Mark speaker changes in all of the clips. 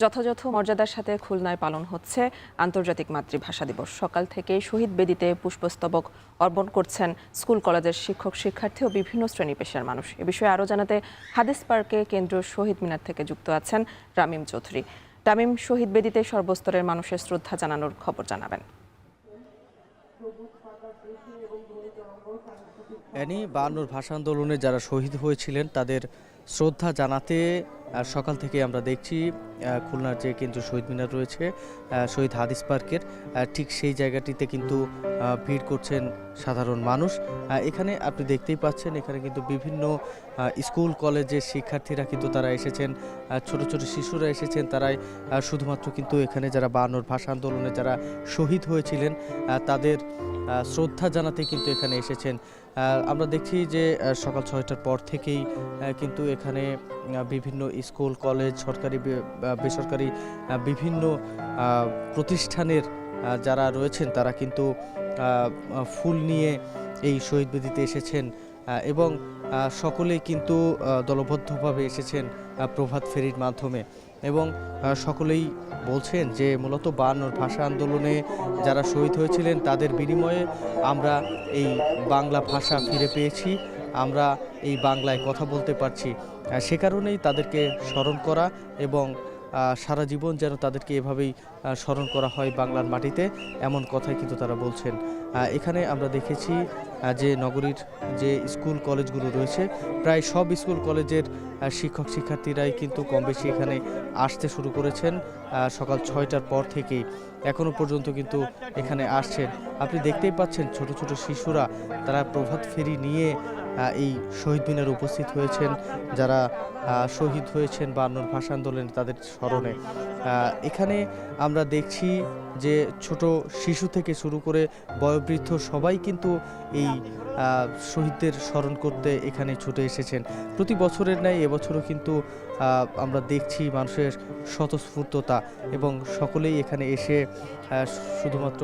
Speaker 1: যথাযথ মর্যাদার সাথে খুলনায় পালন হচ্ছে আন্তর্জাতিক মাতৃভাষা দিবস। সকাল থেকেই শহীদ বেদিতে পুষ্পস্তবক অর্পণ করছেন স্কুল কলেজের শিক্ষক শিক্ষার্থী ও বিভিন্ন শ্রেণী পেশার মানুষ। এ বিষয়ে আরও জানাতে হাদিস পার্কে কেন্দ্রীয় শহীদ মিনার থেকে যুক্ত আছেন রামিম চৌধুরী। রামিম, শহীদ বেদিতে সর্বস্তরের মানুষের শ্রদ্ধা জানানোর খবর জানাবেন।
Speaker 2: এনি ৫২ ভাষা আন্দোলনে যারা শহীদ হয়েছিলেন তাদের শ্রদ্ধা জানাতে সকাল থেকে আমরা দেখছি খুলনার যে কেন্দ্রীয় শহীদ মিনার রয়েছে শহীদ হাদিস পার্কের ঠিক সেই জায়গাটিতে কিন্তু ভিড় করছেন সাধারণ মানুষ। এখানে আপনি দেখতেই পাচ্ছেন এখানে কিন্তু বিভিন্ন স্কুল কলেজের শিক্ষার্থীরা কিন্তু তারা এসেছেন, ছোট ছোট শিশুরা এসেছেন। তারাই শুধুমাত্র কিন্তু এখানে যারা ৫২ ভাষা আন্দোলনে যারা শহীদ হয়েছিলেন তাদের শ্রদ্ধা জানাতে কিন্তু এখানে এসেছেন। আমরা দেখছি যে সকাল ৬টার পর থেকেই কিন্তু এখানে বিভিন্ন স্কুল কলেজ সরকারি বেসরকারি বিভিন্ন প্রতিষ্ঠানের যারা রয়েছেন তারা কিন্তু ফুল নিয়ে এই শহীদ বেদিতে এসেছেন এবং সকলেই কিন্তু দলবদ্ধভাবে এসেছেন প্রভাত ফেরির মাধ্যমে এবং সকলেই বলছেন যে মূলত ৫২ ভাষা আন্দোলনে যারা শহীদ হয়েছিলেন তাদের বিনিময়ে আমরা এই বাংলা ভাষা ফিরে পেয়েছি, আমরা এই বাংলায় কথা বলতে পারছি। সে কারণেই তাদেরকে স্মরণ করা এবং সারা জীবন যেন তাদেরকে এভাবেই স্মরণ করা হয় বাংলার মাটিতে, এমন কথাই কিন্তু তারা বলছেন। এখানে আমরা দেখেছি যে নগরীর যে স্কুল কলেজগুলো রয়েছে প্রায় সব স্কুল কলেজের শিক্ষক শিক্ষার্থীরাই কিন্তু কম বেশি এখানে আসতে শুরু করেছেন সকাল ৬টার পর থেকেই, এখনও পর্যন্ত কিন্তু এখানে আসছেন। আপনি দেখতেই পাচ্ছেন ছোট ছোট শিশুরা তারা প্রভাত ফেরি নিয়ে এই শহীদ মিনারে উপস্থিত হয়েছেন যারা শহীদ হয়েছেন ৫২ ভাষা আন্দোলনে তাদের স্মরণে। এখানে আমরা দেখছি যে ছোট শিশু থেকে শুরু করে বয়োবৃদ্ধ সবাই কিন্তু এই শহীদদের স্মরণ করতে এখানে ছুটে এসেছেন। প্রতি বছরের ন্যায় এবছরও কিন্তু আমরা দেখছি মানুষের স্বতঃস্ফূর্ততা এবং সকলেই এখানে এসে শুধুমাত্র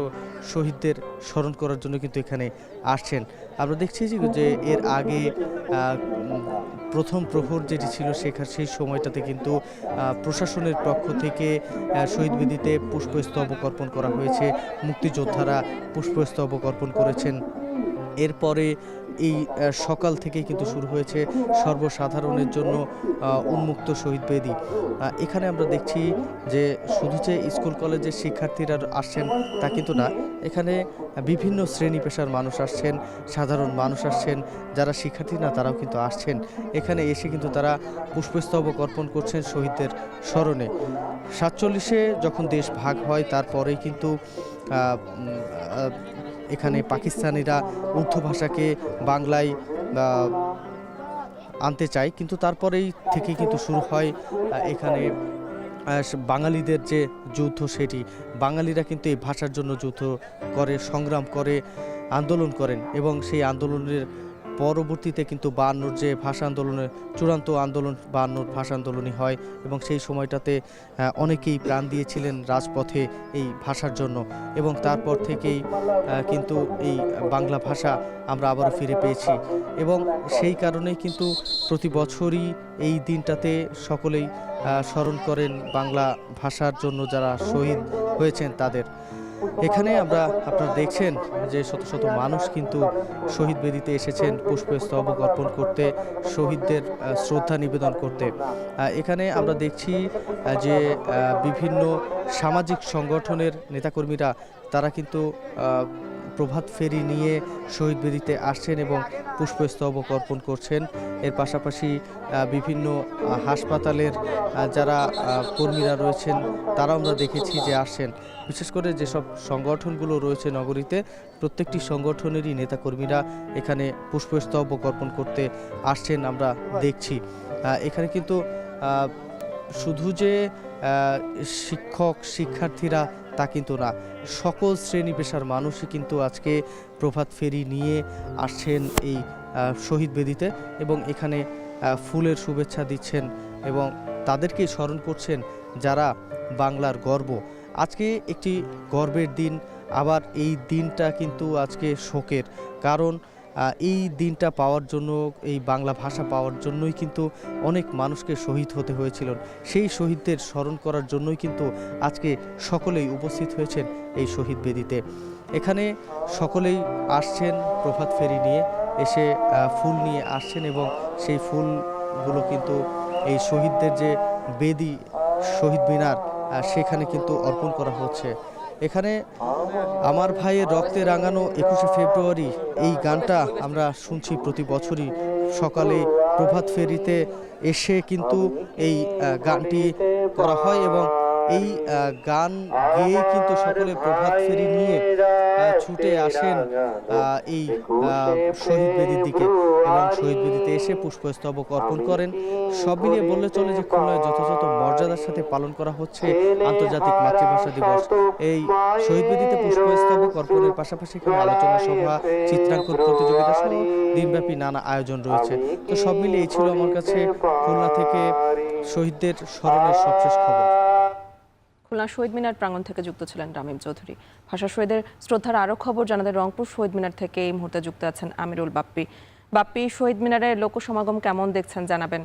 Speaker 2: শহীদদের স্মরণ করার জন্য কিন্তু এখানে আসছেন। আমরা দেখছি যে এর আগে প্রথম প্রহর যেটি ছিল সেই সময়টাতে কিন্তু প্রশাসনের পক্ষ থেকে শহীদ বেদিতে পুষ্পস্তবক অর্পণ করা হয়েছে, মুক্তিযোদ্ধারা পুষ্পস্তবক অর্পণ করেছেন। এরপরে এই সকাল থেকে কিন্তু শুরু হয়েছে সর্বসাধারণের জন্য উন্মুক্ত শহীদ বেদি। এখানে আমরা দেখছি যে শুধু যে স্কুল কলেজের শিক্ষার্থীরা আসছেন তা কিন্তু না, এখানে বিভিন্ন শ্রেণী পেশার মানুষ আসছেন, সাধারণ মানুষ আসছেন, যারা শিক্ষার্থী না তারাও কিন্তু আসছেন। এখানে এসে কিন্তু তারা পুষ্পস্তবক অর্পণ করছেন শহীদদের স্মরণে। ৪৭-এ যখন দেশ ভাগ হয় তারপরেই কিন্তু এখানে পাকিস্তানিরা উর্দু ভাষাকে বাংলায় আনতে চায়, কিন্তু তারপরেই থেকে কিন্তু শুরু হয় এখানে বাঙালিদের যে যুদ্ধ, সেটি বাঙালিরা কিন্তু এই ভাষার জন্য যুদ্ধ করে, সংগ্রাম করে, আন্দোলন করেন এবং সেই আন্দোলনের পরবর্তীতে কিন্তু ৫২ যে ভাষা আন্দোলনের চূড়ান্ত আন্দোলন ৫২ ভাষা আন্দোলনই হয় এবং সেই সময়টাতে অনেকেই প্রাণ দিয়েছিলেন রাজপথে এই ভাষার জন্য এবং তারপর থেকেই কিন্তু এই বাংলা ভাষা আমরা আবারও ফিরে পেয়েছি এবং সেই কারণেই কিন্তু প্রতি বছরই এই দিনটাতে সকলেই স্মরণ করেন বাংলা ভাষার জন্য যারা শহীদ হয়েছেন তাদের। এখানে আপনারা দেখছেন যে শত শত মানুষ কিন্তু শহীদ বেদিতে এসেছেন পুষ্পস্তবক অর্পণ করতে, শহীদদের শ্রদ্ধা নিবেদন করতে। এখানে আমরা দেখছি যে বিভিন্ন সামাজিক সংগঠনের নেতাকর্মীরা তারা কিন্তু প্রভাত ফেরি নিয়ে শহীদ বেদিতে আসছেন এবং পুষ্পস্তবক অর্পণ করছেন। এর পাশাপাশি বিভিন্ন হাসপাতালের যারা কর্মীরা রয়েছেন তারাও আমরা দেখেছি যে আসছেন। বিশেষ করে যেসব সংগঠনগুলো রয়েছে নগরীতে প্রত্যেকটি সংগঠনেরই নেতাকর্মীরা এখানে পুষ্পস্তবক অর্পণ করতে আসছেন আমরা দেখছি। এখানে কিন্তু শুধু যে শিক্ষক শিক্ষার্থীরা তা কিন্তু না, সকল শ্রেণী পেশার মানুষই কিন্তু আজকে প্রভাত ফেরি নিয়ে আসছেন এই শহীদ বেদিতে এবং এখানে ফুলের শুভেচ্ছা দিচ্ছেন এবং তাদেরকেই স্মরণ করছেন যারা বাংলার গর্ব। আজকে একটি গর্বের দিন, আবার এই দিনটা কিন্তু আজকে শোকের, কারণ এই দিনটা পাওয়ার জন্য, এই বাংলা ভাষা পাওয়ার জন্যই কিন্তু অনেক মানুষকে শহীদ হতে হয়েছিল। সেই শহীদদের স্মরণ করার জন্যই কিন্তু আজকে সকলেই উপস্থিত হয়েছেন এই শহীদ বেদিতে। এখানে সকলেই আসছেন প্রভাত ফেরি নিয়ে, এসে ফুল নিয়ে আসছেন এবং সেই ফুলগুলো কিন্তু এই শহীদদের যে বেদি, শহীদ মিনার, সেখানে কিন্তু অর্পণ করা হচ্ছে। এখানে আমার ভাইয়ের রক্তে রাঙানো 21শে ফেব্রুয়ারি এই গানটা আমরা শুনছি প্রতি বছরই সকালে প্রভাত ফেরিতে এসে কিন্তু এই গানটি করা হয় এবং এই গান গেয়ে কিন্তু সকলে প্রভাত ফেরি নিয়ে ছুটে আসেন এই শহীদ বেদির দিকে এবং শহীদ বেদিতে এসে পুষ্পস্তবক অর্পণ করেন। সব মিলিয়ে বললে চলে যে খুলনায় যথাযথ মর্যাদার সাথে পালন করা হচ্ছে আন্তর্জাতিক মাতৃভাষা দিবস। এই শহীদ বেদিতে পুষ্পস্তবক অর্পণের পাশাপাশি এখানে আলোচনা সভা, চিত্রাঙ্কন প্রতিযোগিতা সহ দিনব্যাপী নানা আয়োজন রয়েছে। তো সব মিলিয়ে এই ছিল আমার কাছে খুলনা থেকে শহীদদের স্মরণের সবশেষ খবর।
Speaker 1: খুলনা শহীদ মিনার প্রাঙ্গণ থেকে যুক্ত ছিলেন রামিম চৌধুরী। ভাষা শহীদের শ্রদ্ধার আরও খবর জানাতে রংপুর শহীদ মিনার থেকে এই মুহূর্তে যুক্ত আছেন আমিরুল বাপ্পি। বাপ্পি, শহীদ মিনারের লোকসমাগম কেমন দেখছেন জানাবেন।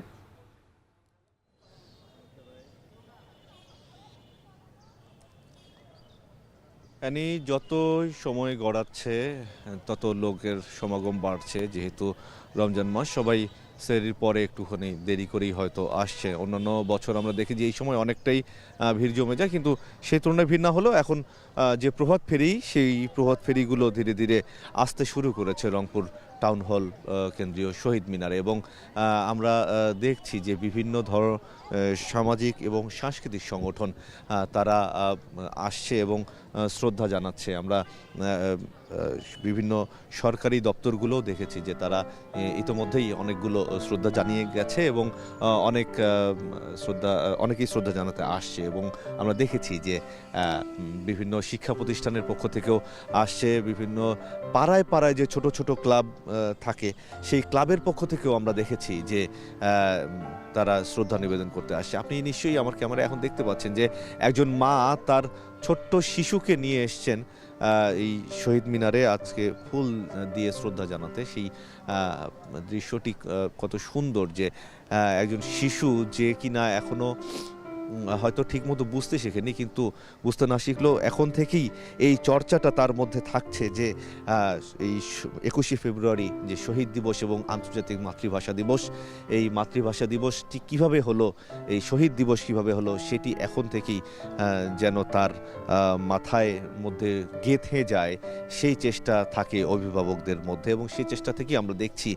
Speaker 3: যত সময় গড়াচ্ছে তত লোকের সমাগম বাড়ছে, যেহেতু রমজান মাস, সবাই সেহরির পরে একটুখানি দেরি করেই হয়তো আসছে। অন্যান্য বছর আমরা দেখি যে এই সময় অনেকটাই ভিড় জমে যায়, কিন্তু সেই তুলনায় ভিড় না হলেও এখন যে প্রভাত ফেরি, সেই প্রভাত ফেরিগুলো ধীরে ধীরে আসতে শুরু করেছে রংপুর টাউন হল কেন্দ্রীয় শহীদ মিনারে এবং আমরা দেখছি যে বিভিন্ন সামাজিক এবং সাংস্কৃতিক সংগঠন তারা আসছে এবং শ্রদ্ধা জানাচ্ছে। আমরা বিভিন্ন সরকারি দপ্তরগুলোও দেখেছি যে তারা ইতোমধ্যেই অনেকগুলো শ্রদ্ধা জানিয়ে গেছে এবং অনেকেই শ্রদ্ধা জানাতে আসছে এবং আমরা দেখেছি যে বিভিন্ন শিক্ষা প্রতিষ্ঠানের পক্ষ থেকেও আসছে, বিভিন্ন পাড়ায় পাড়ায় যে ছোট ছোট ক্লাব থাকে সেই ক্লাবের পক্ষ থেকেও আমরা দেখেছি যে তারা শ্রদ্ধা নিবেদন করতে আসছে। আপনি নিশ্চয়ই আমার ক্যামেরায় এখন দেখতে পাচ্ছেন যে একজন মা তার ছোট্ট শিশুকে নিয়ে এসছেন এই শহীদ মিনারে আজকে ফুল দিয়ে শ্রদ্ধা জানাতে। সেই দৃশ্যটি কত সুন্দর যে একজন শিশু যে কিনা এখনো হয়তো ঠিকমতো বুঝতে শেখেনি, কিন্তু বুঝতে না শিখলেও এখন থেকেই এই চর্চাটা তার মধ্যে থাকছে যে এই 21শে ফেব্রুয়ারি যে শহীদ দিবস এবং আন্তর্জাতিক মাতৃভাষা দিবস, এই মাতৃভাষা দিবসটি কিভাবে হলো, এই শহীদ দিবস কিভাবে হলো, সেটি এখন থেকেই যেন তার মাথায় মধ্যে গেঁথে যায়, সেই চেষ্টা থাকে অভিভাবকদের মধ্যে এবং সেই চেষ্টা থেকেই আমরা দেখছি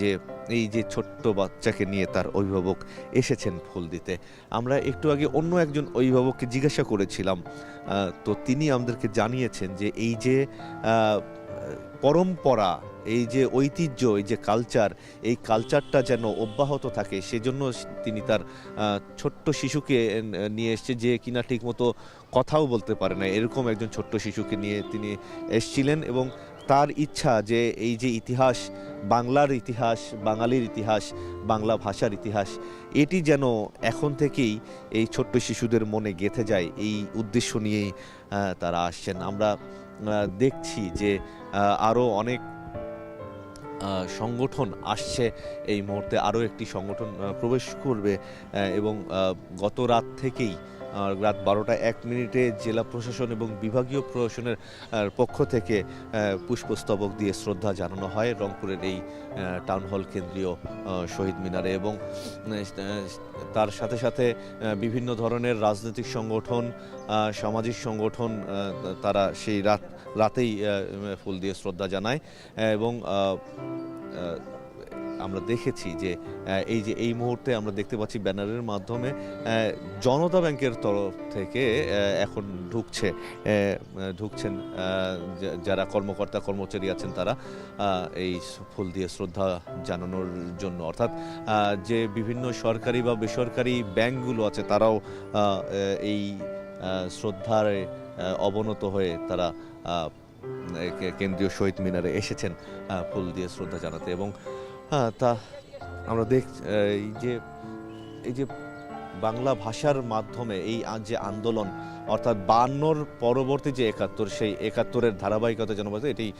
Speaker 3: যে এই যে ছোট্ট বাচ্চাকে নিয়ে তার অভিভাবক এসেছেন ফুল দিতে। আমরা একটু আগে অন্য একজন অভিভাবককে জিজ্ঞাসা করেছিলাম, তো তিনি আমাদেরকে জানিয়েছেন যে এই যে পরম্পরা, এই যে ঐতিহ্য, এই যে কালচার, এই কালচারটা যেন অব্যাহত থাকে সেজন্য তিনি তার ছোট্ট শিশুকে নিয়ে এসছে, যে কিনা ঠিকমতো কথাও বলতে পারে না, এরকম একজন ছোট্ট শিশুকে নিয়ে তিনি এসছিলেন এবং তার ইচ্ছা যে এই যে ইতিহাস, বাংলার ইতিহাস, বাঙালির ইতিহাস, বাংলা ভাষার ইতিহাস, এটি যেন এখন থেকেই এই ছোট্ট শিশুদের মনে গেঁথে যায়, এই উদ্দেশ্য নিয়েই তারা আসছেন। আমরা দেখছি যে আরও অনেক সংগঠন আসছে, এই মুহূর্তে আরও একটি সংগঠন প্রবেশ করবে এবং গত রাত থেকেই রাত 12টা 1 মিনিটে জেলা প্রশাসন এবং বিভাগীয় প্রশাসনের পক্ষ থেকে পুষ্পস্তবক দিয়ে শ্রদ্ধা জানানো হয় রংপুরের এই টাউন হল কেন্দ্রীয় শহীদ মিনারে এবং তার সাথে সাথে বিভিন্ন ধরনের রাজনৈতিক সংগঠন, সামাজিক সংগঠন তারা সেই রাতেই ফুল দিয়ে শ্রদ্ধা জানায় এবং আমরা দেখেছি যে এই মুহূর্তে আমরা দেখতে পাচ্ছি ব্যানারের মাধ্যমে জনতা ব্যাংকের তরফ থেকে এখন ঢুকছেন যারা কর্মকর্তা কর্মচারী আছেন, তারা এই ফুল দিয়ে শ্রদ্ধা জানানোর জন্য। অর্থাৎ যে বিভিন্ন সরকারি বা বেসরকারি ব্যাংকগুলো আছে তারাও এই শ্রদ্ধার অবনত হয়ে তারা কেন্দ্রীয় শহীদ মিনারে এসেছেন ফুল দিয়ে শ্রদ্ধা জানাতে এবং তা আমরা এই যে বাংলা ভাষার মাধ্যমে এই যে আন্দোলন, অর্থাৎ 52-র পরবর্তী যে 71, সেই 71-এর ধারাবাহিকতা যেন বলতে এটাই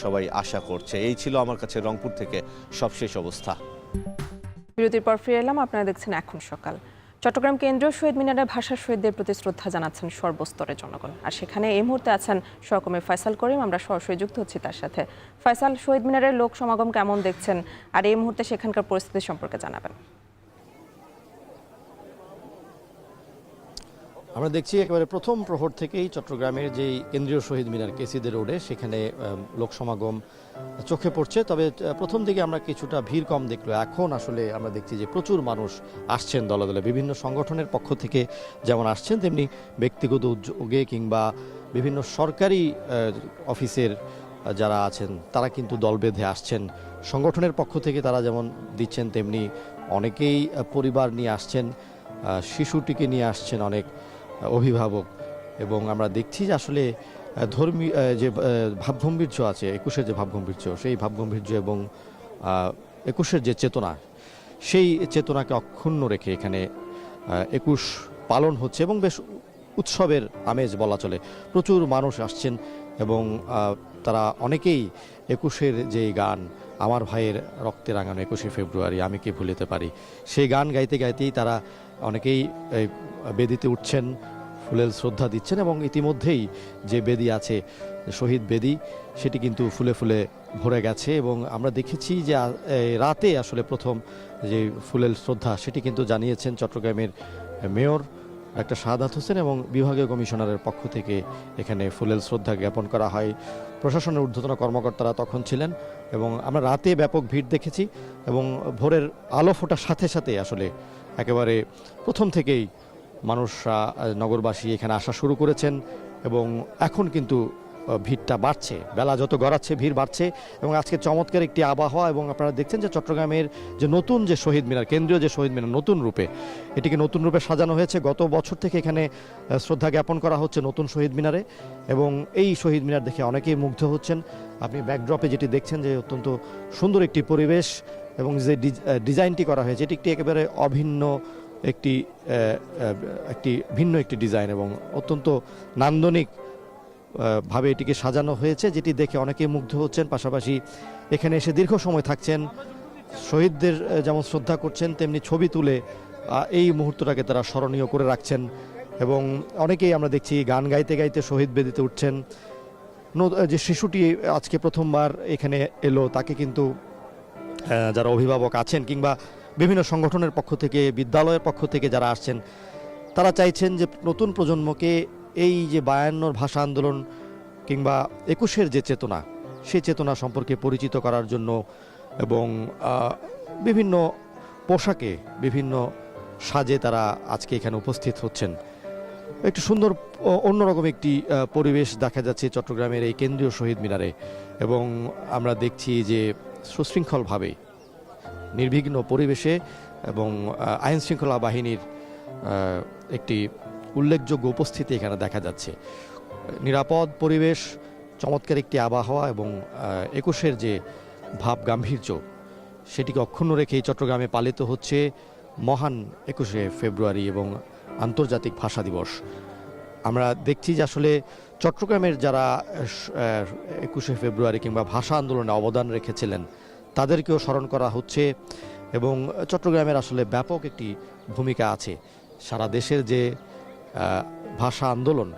Speaker 3: সবাই আশা করছে। এই ছিল আমার কাছে রংপুর থেকে সবশেষ অবস্থা।
Speaker 1: বিরতির পর ফিরে এলাম। আপনারা দেখছেন এখন সকাল। চট্টগ্রাম কেন্দ্রীয় শহীদ মিনারে ভাষা শহীদদের প্রতি শ্রদ্ধা জানাচ্ছেন সর্বস্তরের জনগণ। আর সেখানে এই মুহূর্তে আছেন সহকর্মী ফয়সাল করিম। আমরা সরাসরি যুক্ত হচ্ছি তার সাথে। ফয়সাল, শহীদ মিনারের লোক সমাগম কেমন দেখছেন, আর এই মুহূর্তে সেখানকার পরিস্থিতি সম্পর্কে জানাবেন।
Speaker 4: আমরা দেখছি একেবারে প্রথম প্রহর থেকেই চট্টগ্রামের যেই কেন্দ্রীয় শহীদ মিনার কেসিদের রোডে, সেখানে লোক সমাগম চোখে পড়ছে। তবে প্রথম দিকে আমরা কিছুটা ভিড় কম দেখলো, এখন আসলে আমরা দেখছি যে প্রচুর মানুষ আসছেন দলে দলে। বিভিন্ন সংগঠনের পক্ষ থেকে যেমন আসছেন, তেমনি ব্যক্তিগত উদ্যোগে কিংবা বিভিন্ন সরকারি অফিসের যারা আছেন তারা কিন্তু দল বেঁধে আসছেন। সংগঠনের পক্ষ থেকে তারা যেমন দিচ্ছেন, তেমনি অনেকেই পরিবার নিয়ে আসছেন, শিশুটিকে নিয়ে আসছেন অনেক অভিভাবক। এবং আমরা দেখছি যে আসলে ধর্মীয় যে ভাবগম্ভীর্য আছে, 21-এর যে ভাবগম্ভীর্য, সেই ভাবগম্ভীর্য এবং 21-এর যে চেতনা, সেই চেতনাকে অক্ষুণ্ণ রেখে এখানে 21 পালন হচ্ছে এবং বেশ উৎসবের আমেজ বলা চলে। প্রচুর মানুষ আসছেন এবং তারা অনেকেই 21-এর যে গান, আমার ভাইয়ের রক্তে রাঙানো 21শে ফেব্রুয়ারি আমি কি ভুলিতে পারি, সেই গান গাইতে গাইতেই তারা অনেকেই বেদিতে উঠছেন, ফুলেল শ্রদ্ধা দিচ্ছেন। এবং ইতিমধ্যেই যে বেদি আছে, শহীদ বেদি, সেটি কিন্তু ফুলে ফুলে ভরে গেছে। এবং আমরা দেখেছি যে রাতে আসলে প্রথম যে ফুলেল শ্রদ্ধা, সেটি কিন্তু জানিয়েছেন চট্টগ্রামের মেয়র ডাক্তার শাহাদাত হোসেন, এবং বিভাগীয় কমিশনারের পক্ষ থেকে এখানে ফুলেল শ্রদ্ধা জ্ঞাপন করা হয়। প্রশাসনের ঊর্ধ্বতন কর্মকর্তারা তখন ছিলেন এবং আমরা রাতে ব্যাপক ভিড় দেখেছি। এবং ভোরের আলো ফোটার সাথে সাথে আসলে একেবারে প্রথম থেকেই মানুষরা, নগরবাসী এখানে আসা শুরু করেছেন এবং এখন কিন্তু ভিড়টা বাড়ছে, বেলা যত গড়াচ্ছে ভিড় বাড়ছে। এবং আজকে চমৎকার একটি আবহাওয়া। এবং আপনারা দেখছেন যে চট্টগ্রামের যে নতুন যে শহীদ মিনার, কেন্দ্রীয় যে শহীদ মিনার, নতুন রূপে এটিকে নতুন রূপে সাজানো হয়েছে। গত বছর থেকে এখানে শ্রদ্ধা জ্ঞাপন করা হচ্ছে নতুন শহীদ মিনারে, এবং এই শহীদ মিনার দেখে অনেকেই মুগ্ধ হচ্ছেন। আপনি ব্যাকড্রপে যেটি দেখছেন যে অত্যন্ত সুন্দর একটি পরিবেশ, এবং যে ডিজাইনটি করা হয়েছে এটি একটি একেবারে অভিন্ন একটি ভিন্ন একটি ডিজাইন, এবং অত্যন্ত নান্দনিক ভাবে এটিকে সাজানো হয়েছে, যেটি দেখে অনেকেই মুগ্ধ হচ্ছেন। পাশাপাশি এখানে এসে দীর্ঘ সময় থাকছেন, শহীদদের যেমন শ্রদ্ধা করছেন, তেমনি ছবি তুলে এই মুহূর্তটাকে তারা স্মরণীয় করে রাখছেন। এবং অনেকেই আমরা দেখছি গান গাইতে গাইতে শহীদ বেদিতে উঠছেন। যে শিশুটি আজকে প্রথমবার এখানে এলো, তাকে কিন্তু যারা অভিভাবক আছেন কিংবা বিভিন্ন সংগঠনের পক্ষ থেকে, বিদ্যালয়ের পক্ষ থেকে যারা আসছেন, তারা চাইছেন যে নতুন প্রজন্মকে এই যে 52-র ভাষা আন্দোলন কিংবা 21-এর যে চেতনা, সেই চেতনা সম্পর্কে পরিচিত করার জন্য। এবং বিভিন্ন পোশাকে, বিভিন্ন সাজে তারা আজকে এখানে উপস্থিত হচ্ছেন। একটু সুন্দর অন্যরকম একটি পরিবেশ দেখা যাচ্ছে চট্টগ্রামের এই কেন্দ্রীয় শহীদ মিনারে। এবং আমরা দেখছি যে সুশৃঙ্খলভাবে, নির্বিঘ্ন পরিবেশে এবং আইন শৃঙ্খলা বাহিনীর একটি উল্লেখযোগ্য উপস্থিতি এখানে দেখা যাচ্ছে। নিরাপদ পরিবেশ, চমৎকার একটি আবহাওয়া এবং 21-এর যে ভাব গাম্ভীর্য, সেটিকে অক্ষুণ্ণ রেখেই চট্টগ্রামে পালিত হচ্ছে মহান 21শে ফেব্রুয়ারি এবং আন্তর্জাতিক ভাষা দিবস। আমরা দেখছি যে আসলে চট্টগ্রামের যারা 21শে ফেব্রুয়ারি কিংবা ভাষা আন্দোলনে অবদান রেখেছিলেন, তাদেরকেও স্মরণ করা হচ্ছে। এবং চট্টগ্রামের আসলে ব্যাপক একটি ভূমিকা আছে সারা দেশের যে ভাষা আন্দোলন।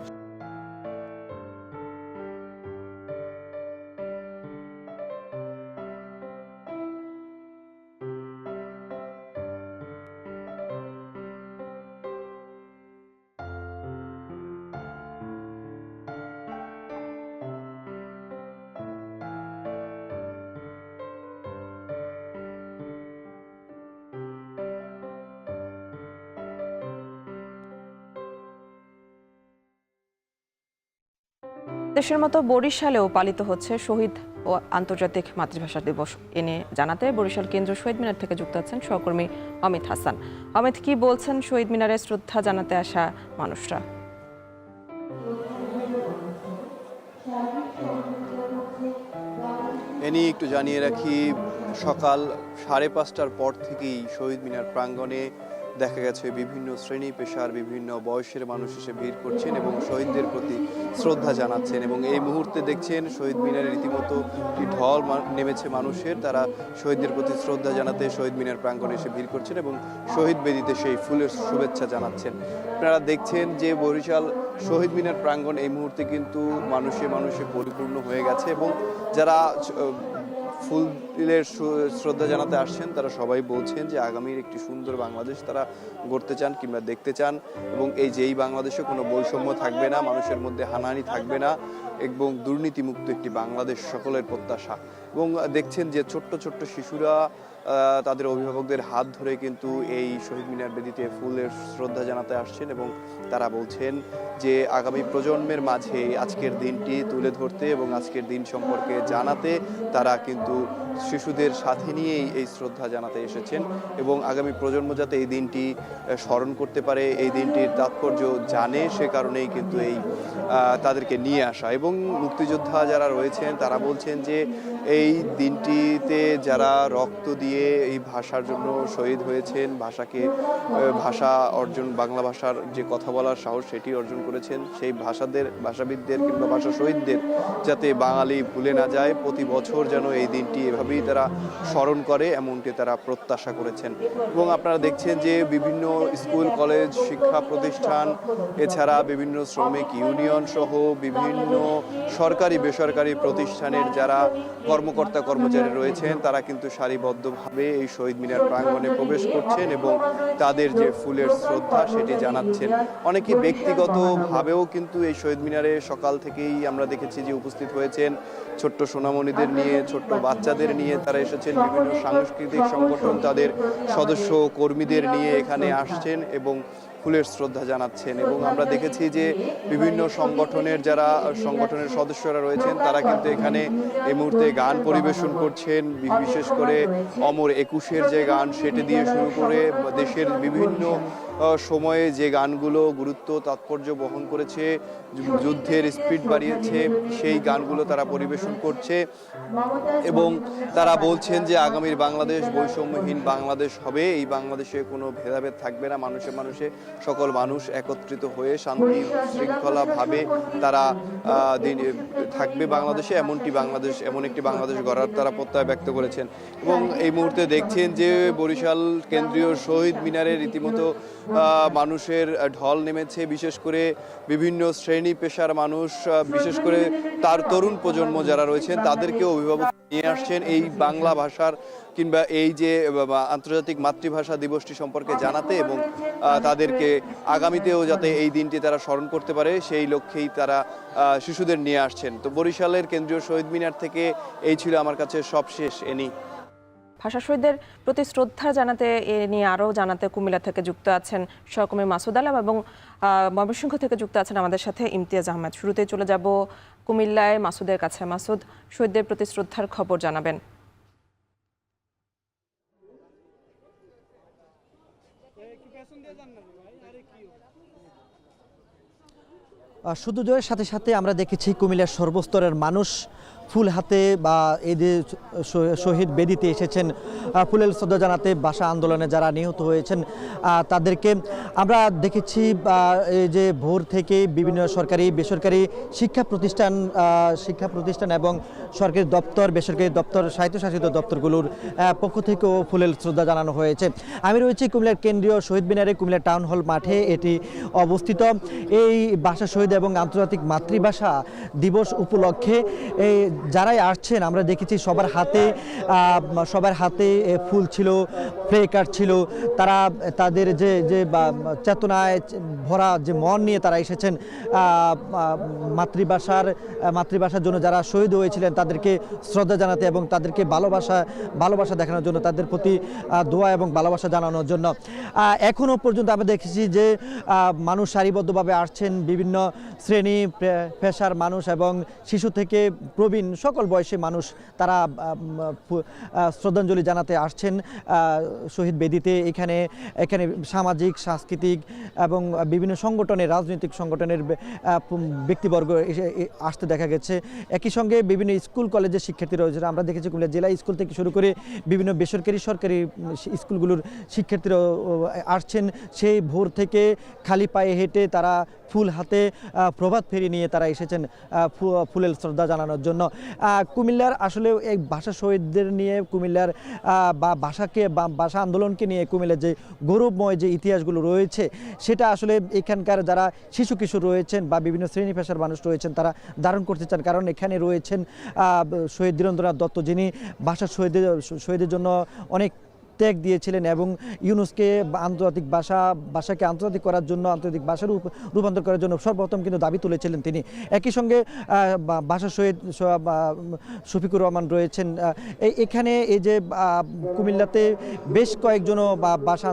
Speaker 1: দেশের মতো বরিশালেও পালিত হচ্ছে শহীদ ও আন্তর্জাতিক মাতৃভাষা দিবস। এ নিয়ে জানাতে বরিশাল কেন্দ্রীয় শহীদ মিনার থেকে যুক্ত আছেন সহকর্মী অমিত হাসান। অমিত, কি বলছেন শহীদ মিনারে শ্রদ্ধা জানাতে আসা মানুষরা?
Speaker 5: এ নিয়ে একটু জানিয়ে রাখি, সকাল 5:30টার পর থেকেই শহীদ মিনার প্রাঙ্গণে দেখা গেছে বিভিন্ন শ্রেণী পেশার বিভিন্ন বয়সের মানুষ এসে ভিড় করছেন এবং শহীদদের প্রতি শ্রদ্ধা জানাচ্ছেন। এবং এই মুহূর্তে দেখছেন শহীদ মিনারে রীতিমতো একটি ঢল নেমেছে মানুষের, তারা শহীদদের প্রতি শ্রদ্ধা জানাতে শহীদ মিনার প্রাঙ্গণে এসে ভিড় করছেন এবং শহীদ বেদিতে সেই ফুলের শুভেচ্ছা জানাচ্ছেন। আপনারা দেখছেন যে বরিশাল শহীদ মিনার প্রাঙ্গণ এই মুহূর্তে কিন্তু মানুষে মানুষে পরিপূর্ণ হয়ে গেছে এবং যারা ফুলের শ্রদ্ধা জানাতে আসছেন তারা সবাই বলছেন যে আগামীর একটি সুন্দর বাংলাদেশ তারা গড়তে চান কিংবা দেখতে চান এবং এই বাংলাদেশে কোনো বৈষম্য থাকবে না, মানুষের মধ্যে হানাহানি থাকবে না এবং দুর্নীতিমুক্ত একটি বাংলাদেশ সকলের প্রত্যাশা। এবং দেখছেন যে ছোট্ট ছোট্ট শিশুরা তাদের অভিভাবকদের হাত ধরে কিন্তু এই শহীদ মিনার বেদিতে ফুলের শ্রদ্ধা জানাতে আসছেন এবং তারা বলছেন যে আগামী প্রজন্মের মাঝে আজকের দিনটি তুলে ধরতে এবং আজকের দিন সম্পর্কে জানাতে তারা কিন্তু শিশুদের সাথে নিয়েই এই শ্রদ্ধা জানাতে এসেছেন এবং আগামী প্রজন্ম যাতে এই দিনটি স্মরণ করতে পারে, এই দিনটির তাৎপর্য জানে, সে কারণেই কিন্তু এই তাদেরকে নিয়ে আসা। এবং মুক্তিযোদ্ধা যারা রয়েছেন তারা বলছেন যে এই দিনটিতে যারা রক্ত দিয়ে এই ভাষার জন্য শহীদ হয়েছেন, ভাষা অর্জন, বাংলা ভাষার যে কথা বলার সাহস সেটি অর্জন করেছেন, সেই ভাষাবিদদের কিংবা ভাষা শহীদদের যাতে বাঙালি ভুলে না যায়, প্রতি বছর যেন এই দিনটি এভাবেই তারা স্মরণ করে এমনটি তারা প্রত্যাশা করেছেন। এবং আপনারা দেখছেন যে বিভিন্ন স্কুল কলেজ শিক্ষা প্রতিষ্ঠান এছাড়া বিভিন্ন শ্রমিক ইউনিয়ন সহ বিভিন্ন সরকারি বেসরকারি প্রতিষ্ঠানের যারা কর্মকর্তা কর্মচারী রয়েছেন তারা কিন্তু সারিবদ্ধভাবে এই শহীদ মিনার প্রাঙ্গণে প্রবেশ করছেন এবং তাদের যে ফুলের শ্রদ্ধা সেটি জানাচ্ছেন। অনেকে ব্যক্তিগতভাবেও কিন্তু এই শহীদ মিনারে সকাল থেকেই আমরা দেখেছি যে উপস্থিত হয়েছেন, ছোট্ট সোনামণিদের নিয়ে, ছোট্ট বাচ্চাদের নিয়ে তারা এসেছেন, বিভিন্ন সাংস্কৃতিক সংগঠন তাদের সদস্য কর্মীদের নিয়ে এখানে আসছেন এবং ফুলের শ্রদ্ধা জানাচ্ছেন। এবং আমরা দেখেছি যে বিভিন্ন সংগঠনের সদস্যরা রয়েছেন তারা কিন্তু এখানে এই মুহূর্তে গান পরিবেশন করছেন, বিশেষ করে অমর একুশের যে গান সেটি দিয়ে শুরু করে দেশের বিভিন্ন সময়ে যে গানগুলো গুরুত্ব তাৎপর্য বহন করেছে, যুদ্ধের স্পিড বাড়িয়েছে, সেই গানগুলো তারা পরিবেশন করছে এবং তারা বলছেন যে আগামীর বাংলাদেশ বৈষম্যহীন বাংলাদেশ হবে, এই বাংলাদেশে কোনো ভেদাভেদ থাকবে না, মানুষে সকল মানুষ একত্রিত হয়ে শান্তি শৃঙ্খলাভাবে তারা থাকবে বাংলাদেশে, এমন একটি বাংলাদেশ গড়ার তারা প্রত্যয় ব্যক্ত করেছেন। এবং এই মুহূর্তে দেখছেন যে বরিশাল কেন্দ্রীয় শহীদ মিনারে রীতিমতো মানুষের ঢল নেমেছে, বিশেষ করে বিভিন্ন শ্রেণী পেশার মানুষ, বিশেষ করে তার তরুণ প্রজন্ম যারা রয়েছেন তাদেরকে অভিভাবক নিয়ে আসছেন এই বাংলা ভাষার কিংবা এই যে আন্তর্জাতিক মাতৃভাষা দিবসটি সম্পর্কে জানাতে এবং তাদেরকে আগামীতেও যাতে এই দিনটি তারা স্মরণ করতে পারে সেই লক্ষ্যেই তারা শিশুদের নিয়ে আসছেন। তো বরিশালের কেন্দ্রীয় শহীদ মিনার থেকে এই ছিল আমার কাছে সবশেষ এনি।
Speaker 1: ভাষা শহীদদের প্রতি শ্রদ্ধা জানাতে এ নিয়ে আরও জানাতে কুমিল্লা থেকে যুক্ত আছেন সহকর্মী মাসুদ আলম এবং ময়মনসিংহ থেকে যুক্ত আছেন আমাদের সাথে ইমতিয়াজ আহমেদ। শুরুতেই চলে যাব কুমিল্লায় মাসুদের কাছে। মাসুদ, শহীদদের প্রতি শ্রদ্ধার খবর জানাবেন।
Speaker 6: সূর্যোদয়ের সাথে সাথে আমরা দেখেছি কুমিল্লার সর্বস্তরের মানুষ ফুল হাতে বা এই যে শহীদ বেদিতে এসেছেন ফুলের শ্রদ্ধা জানাতে। ভাষা আন্দোলনে যারা নিহত হয়েছেন তাদেরকে আমরা দেখেছি এই যে ভোর থেকে বিভিন্ন সরকারি বেসরকারি শিক্ষা প্রতিষ্ঠান এবং সরকারি দপ্তর, বেসরকারি দপ্তর, স্বায়ত্তশাসিত দপ্তরগুলোর পক্ষ থেকেও ফুলের শ্রদ্ধা জানানো হয়েছে। আমি রয়েছি কুমিল্লার কেন্দ্রীয় শহীদ মিনারে, কুমিল্লা টাউন হল মাঠে এটি অবস্থিত। এই ভাষা শহীদ এবং আন্তর্জাতিক মাতৃভাষা দিবস উপলক্ষে এই যারাই আসছেন আমরা দেখেছি সবার হাতে ফুল ছিল, প্লে কার্ড ছিল। তারা তাদের যে চেতনায় ভরা যে মন নিয়ে তারা এসেছেন মাতৃভাষার জন্য যারা শহীদ হয়েছিলেন তাদেরকে শ্রদ্ধা জানাতে এবং তাদেরকে ভালোবাসা দেখানোর জন্য, তাদের প্রতি দোয়া এবং ভালোবাসা জানানোর জন্য। এখনও পর্যন্ত আমরা দেখেছি যে মানুষ সারিবদ্ধভাবে আসছেন, বিভিন্ন শ্রেণী পেশার মানুষ এবং শিশু থেকে প্রবীণ প্রবীণ সকল বয়সী মানুষ তারা শ্রদ্ধাঞ্জলি জানাতে আসছেন শহীদ বেদিতে। এখানে সামাজিক, সাংস্কৃতিক এবং বিভিন্ন সংগঠনের, রাজনৈতিক সংগঠনের ব্যক্তিবর্গ আসতে দেখা গেছে। একই সঙ্গে বিভিন্ন স্কুল কলেজের শিক্ষার্থী রয়েছে। আমরা দেখেছি কুমিল্লা জেলা স্কুল থেকে শুরু করে বিভিন্ন বেসরকারি, সরকারি স্কুলগুলোর শিক্ষার্থীরা আসছেন। সেই ভোর থেকে খালি পায়ে হেঁটে তারা ফুল হাতে প্রভাত ফেরি নিয়ে তারা এসেছেন ফুলের শ্রদ্ধা জানানোর জন্য। কুমিল্লার আসলে এই ভাষা শহীদদের নিয়ে, কুমিল্লার ভাষা আন্দোলনকে নিয়ে কুমিল্লার যে গৌরবময় যে ইতিহাসগুলো রয়েছে সেটা আসলে এখানকার যারা শিশু কিশোর রয়েছেন বা বিভিন্ন শ্রেণী পেশার মানুষ রয়েছেন তারা ধারণ করতে চান। কারণ এখানে রয়েছেন শহীদ ধীরেন্দ্রনাথ দত্ত, যিনি ভাষা শহীদের জন্য অনেক ত্যাগ দিয়েছিলেন এবং ইউনুসকে ভাষাকে আন্তর্জাতিক করার জন্য, আন্তর্জাতিক ভাষার রূপান্তর করার জন্য সর্বপ্রথম কিন্তু দাবি তুলেছিলেন তিনি। একই সঙ্গে ভাষা শহীদ শফিকুর রহমান রয়েছেন। এখানে এই যে কুমিল্লাতে বেশ কয়েকজন ভাষা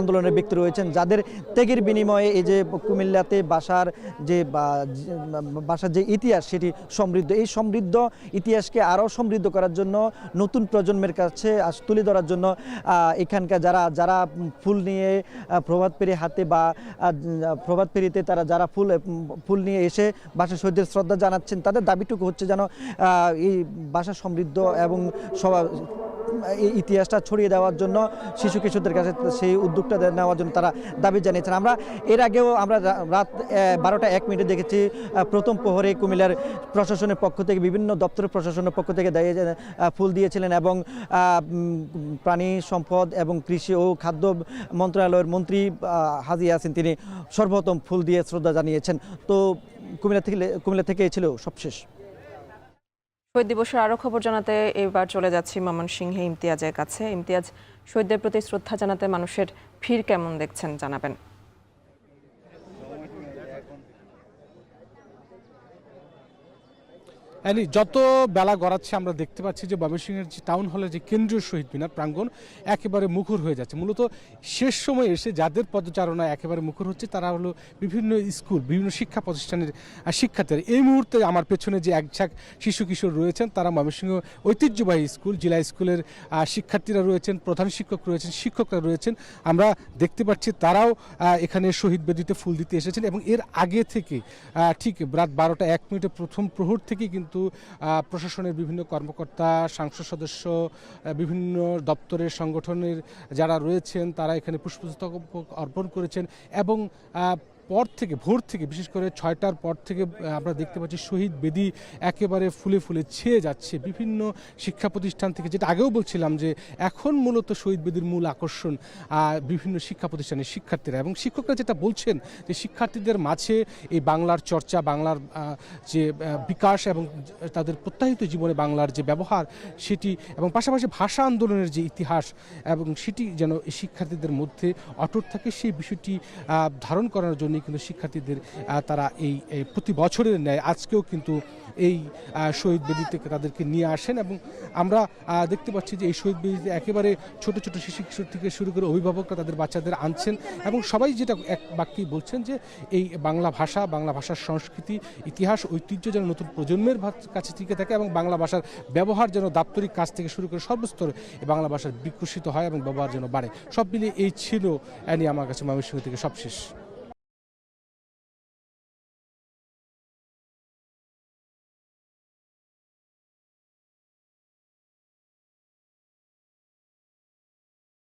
Speaker 6: আন্দোলনের ব্যক্তি রয়েছেন যাদের ত্যাগের বিনিময়ে এই যে কুমিল্লাতে ভাষার যে ইতিহাস সেটি সমৃদ্ধ। এই সমৃদ্ধ ইতিহাসকে আরও সমৃদ্ধ করার জন্য, নতুন প্রজন্মের কাছে তুলে ধরার জন্য এখানকার যারা ফুল নিয়ে প্রভাত ফেরি হাতে বা প্রভাত ফেরিতে তারা যারা ফুল নিয়ে এসে ভাষা শহীদদের শ্রদ্ধা জানাচ্ছেন, তাদের দাবিটুকু হচ্ছে যেন এই ভাষা সমৃদ্ধ এবং এই ইতিহাসটা ছড়িয়ে দেওয়ার জন্য শিশু কিশোরদের কাছে সেই উদ্যোগটা নেওয়ার জন্য তারা দাবি জানিয়েছেন। এর আগেও আমরা রাত 12:01 দেখেছি প্রথম প্রহরে কুমিল্লার প্রশাসনের পক্ষ থেকে, বিভিন্ন দপ্তরের প্রশাসনের পক্ষ থেকে ফুল দিয়েছিলেন এবং প্রাণী সম্পদ এবং কৃষি ও খাদ্য মন্ত্রণালয়ের মন্ত্রী হাজী ইয়াসিন তিনি সর্বপ্রথম ফুল দিয়ে শ্রদ্ধা জানিয়েছেন। তো কুমিল্লা থেকে ছিল সবশেষ।
Speaker 1: শহীদ দিবসের আরও খবর জানাতে এবার চলে যাচ্ছি ময়মনসিংহে ইমতিয়াজের কাছে। ইমতিয়াজ, শহীদদের প্রতি শ্রদ্ধা জানাতে মানুষের ভিড় কেমন দেখছেন জানাবেন।
Speaker 7: যত বেলা গড়াচ্ছে আমরা দেখতে পাচ্ছি যে ময়মনসিংহের যে টাউন হলের যে কেন্দ্রীয় শহীদ মিনার প্রাঙ্গণ একেবারে মুখর হয়ে যাচ্ছে। মূলত শেষ সময়ে এসে যাদের পদচারণা একেবারে মুখর হচ্ছে তারা হলো বিভিন্ন স্কুল, বিভিন্ন শিক্ষা প্রতিষ্ঠানের শিক্ষার্থীরা। এই মুহূর্তে আমার পেছনে যে একঝাঁক শিশু কিশোর রয়েছেন তারা ময়মনসিংহ ঐতিহ্যবাহী স্কুল, জেলা স্কুলের শিক্ষার্থীরা রয়েছেন, প্রধান শিক্ষক রয়েছেন, শিক্ষকরা রয়েছেন। আমরা দেখতে পাচ্ছি তারাও এখানে শহীদ বেদিতে ফুল দিতে এসেছেন এবং এর আগে থেকে ঠিক রাত 12:01 প্রথম প্রহর থেকে কিন্তু প্রশাসনের বিভিন্ন কর্মকর্তা, সংসদ সদস্য, বিভিন্ন দপ্তরের সংগঠনের যারা রয়েছেন তারা এখানে পুষ্পস্তবক অর্পণ করেছেন এবং ভোর থেকে বিশেষ করে 6টার পর থেকে আমরা দেখতে পাচ্ছি শহীদ বেদি একেবারে ফুলে ফুলে ছেয়ে যাচ্ছে। বিভিন্ন শিক্ষা প্রতিষ্ঠান থেকে, যেটা আগেও বলছিলাম যে এখন মূলত শহীদ বেদির মূল আকর্ষণ বিভিন্ন শিক্ষা প্রতিষ্ঠানের শিক্ষার্থীরা এবং শিক্ষকরা যেটা বলছেন যে শিক্ষার্থীদের মাঝে এই বাংলার চর্চা, বাংলার যে বিকাশ এবং তাদের প্রত্যাহিত জীবনে বাংলার যে ব্যবহার সেটি এবং পাশাপাশি ভাষা আন্দোলনের যে ইতিহাস এবং সেটি যেন শিক্ষার্থীদের মধ্যে অটুট থাকে, সেই বিষয়টি ধারণ করার জন্য কিন্তু শিক্ষার্থীদের তারা এই প্রতি বছরের ন্যায় আজকেও কিন্তু এই শহীদ বেদিতে তাদেরকে নিয়ে আসেন এবং আমরা দেখতে পাচ্ছি যে এই শহীদ বেদিতে একেবারে ছোট ছোট শিশু কিশোর থেকে শুরু করে অভিভাবকরা তাদের বাচ্চাদের আনছেন এবং সবাই যেটা এক বাক্যেই বলছেন যে এই বাংলা ভাষার সংস্কৃতি, ইতিহাস, ঐতিহ্য যেন নতুন প্রজন্মের কাছে টিকে থাকে এবং বাংলা ভাষার ব্যবহার যেন দাপ্তরিক কাজ থেকে শুরু করে সর্বস্তরে বাংলা ভাষার বিকশিত হয় এবং ব্যবহার যেন বাড়ে। সব মিলিয়ে এই ছিল আমার কাছে ময়মনসিংহ থেকে সবশেষ।